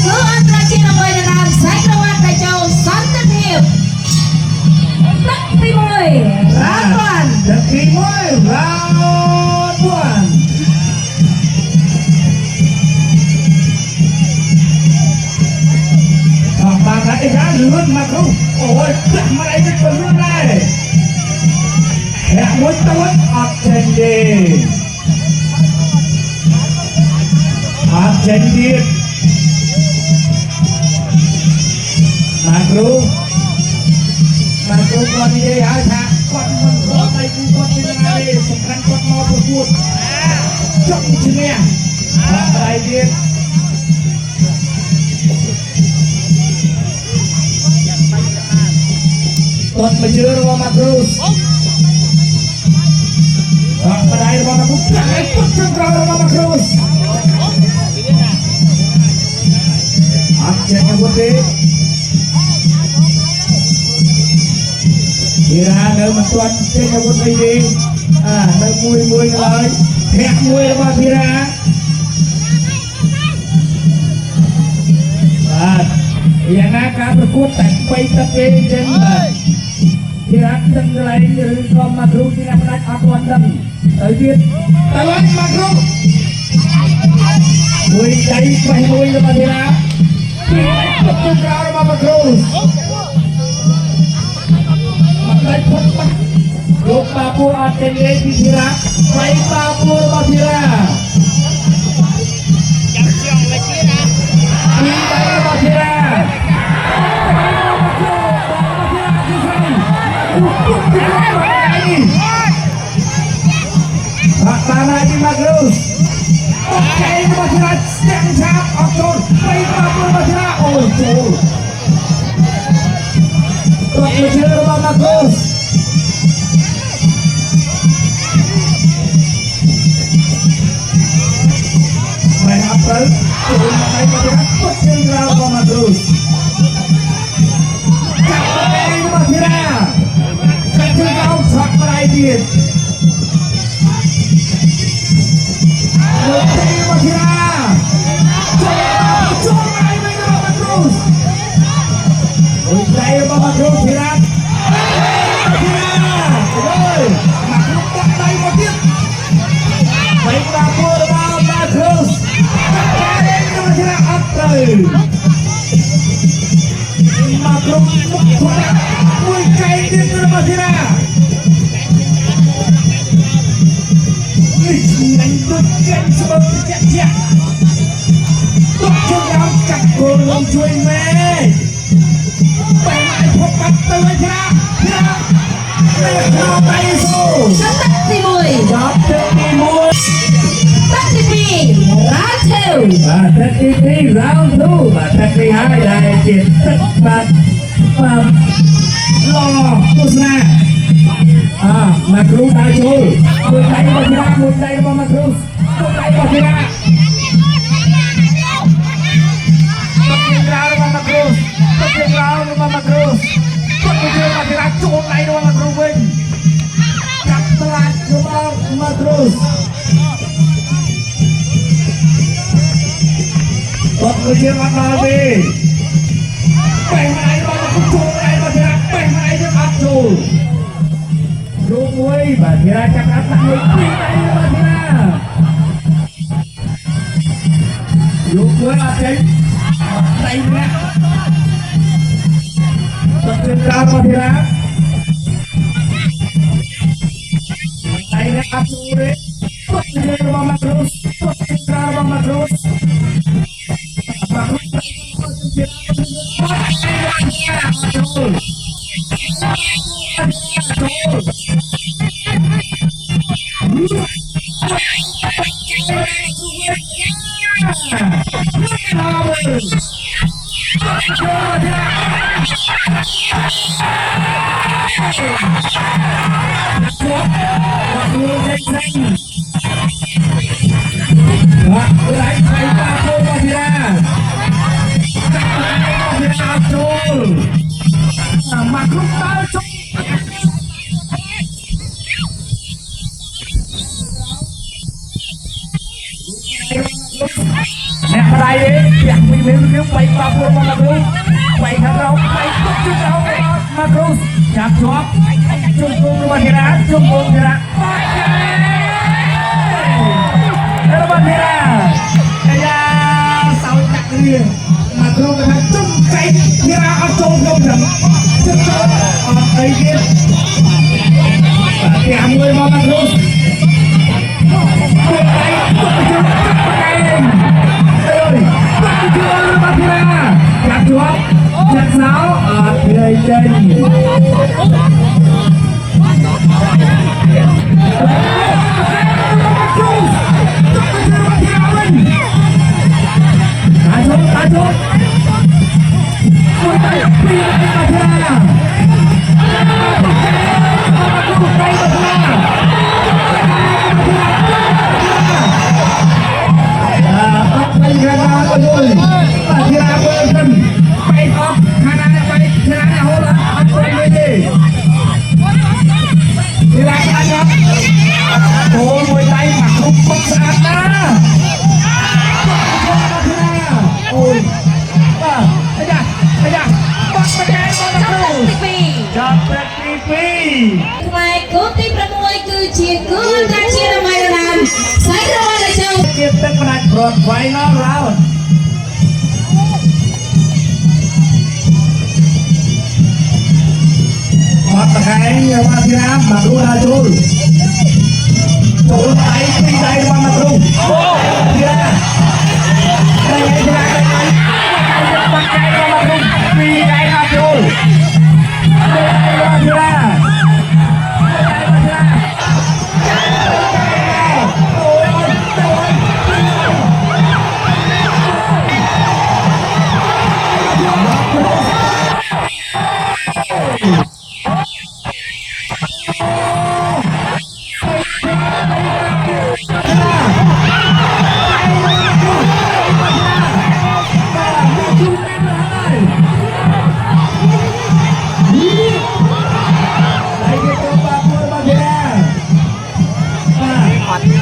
cứ ăn ra trên là mời là làm sách đâu ăn tại châu sẵn tất hiệp tất đi mời ra toàn tất đi mời ra toàn mà lại ra lươn mà không ôi mà lại cái phần lươn này hẹn mối tối Argentina Makro con đi đây hả thằng con mình có tay con đi đây sủng khăn con mau một cuộc trong chứ nghe đại điện tuần mà chưa đâu mà Cruz mà đây đâu mà cũng cái chân cao đâu mà Cruz Argentina putih Vira nơi mà tuần trên là quân đi nơi mùi lời hẹn mùi là Vira yang akan berkutat baik tapi dan Vira dan lain dari makro tidak pernah akuan dan terjun tawan makro mùi dari mùi là Vira betul kalau makro Luk Papua atende di Sira, baik Papua Mafira. Baik Mafira. Pak Tanah di Magrus. Oke, Mafira yang sangat aktor. Baik Papua Mafira. Oh, jauh. Truk kecil rumah Magrus. Apel, turun pakai masyarakat jenderal Komadrus. Capek masyarakat, kecil kau tak meraih. Capek masyarakat, coba main Komadrus. Ucai Komadrus sirat, masyarakat, makhluk tak main motif. Baik dapur Komadrus. Makro mui kain di Masira. Lanjutkan sebab kerja. Tukang yang kakul cuy meh. Pemain fokat Masira. Mereka taisu. Satu timui. Satu timui. Tất TV round 2 và tất TV 2 là chuyện tất bật lo Kusna Makro đã chối một tay vào Makro một tay vào Vira tất ra vào Makro Vira chốt tay vào Makro Vinh cặp telat vào Makro Bật người chơi mặt nào đi Bày máy mà nó cũng chua này mà Vira bày máy cho áp chua Rô muối và Vira chắc áp tặng người quý này mà Vira Rô muối áp chính Tay mẹ Bật lên ra mà Vira Tay mẹ áp chua đi Bật lên ra mà terus Bật lên ra mà terus Makhluk palsu. Nek ក្តៅទេយ៉ាងមួយវិញយើងបែកបាក់មកគ្រូបែកខាងเราបែកទុកជិះเราមកគ្រូចាប់ជាប់ជុំគងរបស់ធីរាជុំគងធីរារបស់ធីរាអាយ៉ាសោយតាក់រៀងមកគ្រូក៏ថាជុំចៃធីរាអត់ចូលខ្ញុំចឹងជិះចូលអត់អីទៀតយ៉ាងមួយមកគ្រូពួកឯងទុកជិះឯងអើយទុកជិះរបស់ធីរាចាប់ជាប់ចាក់សោអត់ឃើញចេញតាជុំមួយដៃពីរដៃមកធានាដៃមកធានាអត់បីខាងណាទៅយល់តាធានាមើលមិនបែកអត់ខាងណាបែកធានាហូរអត់ទៅមួយទេធានាខ្លាចអត់អូមួយដៃមកគ្រប់ពុកស្អាតណាអូយបាទអាយ៉ាបាត់ប្រកែកមកទៅចាប់ប្រទី2ថ្មីគូទី6គឺជាគូអន្តរជាតិរ៉ាំស្អែករង្វាន់ដែលចូលជាទឹកផ្នែក Grand Final Round បាត់ប្រកែករបស់ធីរាមកគ្រូដល់ចូលដៃពីរដៃរបស់មកគ្រូធីរាđây bắt cái con mà không vì cái là rồi đây là chưa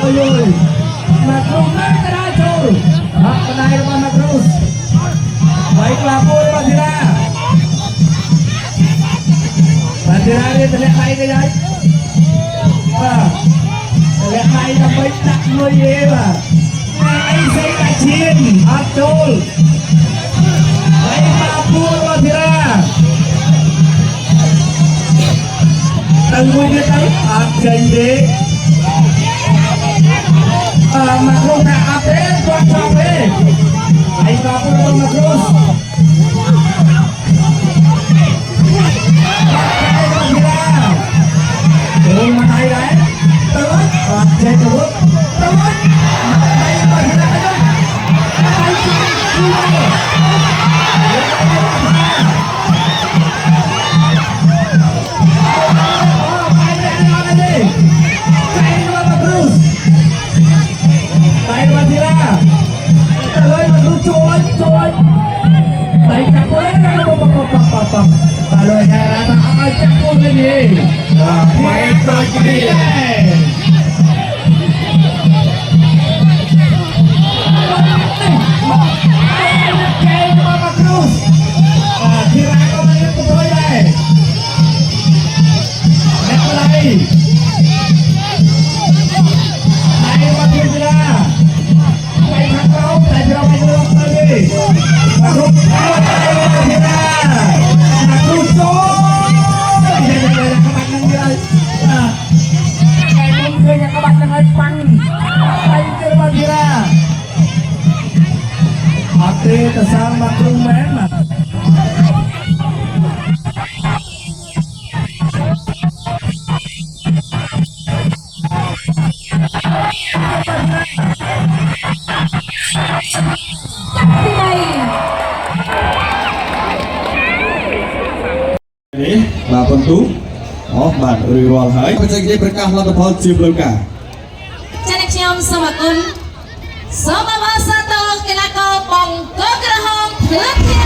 ôi mà không nói cái đó rồi cái này là mà không vậy là vui mà thì ra đi từ đây cái đấy từ đây là mấy đặt nuôi em à anh xây cả chiên áp trôi vậy mà vui mà thì ra từng nuôi cái đấy áp trình đi mà không thể áp đến quan trọng đi anh vào con mà không đường mà thầy đấy tới trên từ bước tới đây mà thầy đấy rồi là nó chắc con cái gì mày coi kỹ kesal makhluk memangនេះបាទបន្ទូអូបាទរួចរាល់ហើយបច្ចេកទេសប្រកាសលទ្ធផលជាផ្លូវការចា៎ខ្ញុំសូមអរគុណសូមអបអរសាទរកីឡាករបង្គោលក្រហមភ្លើង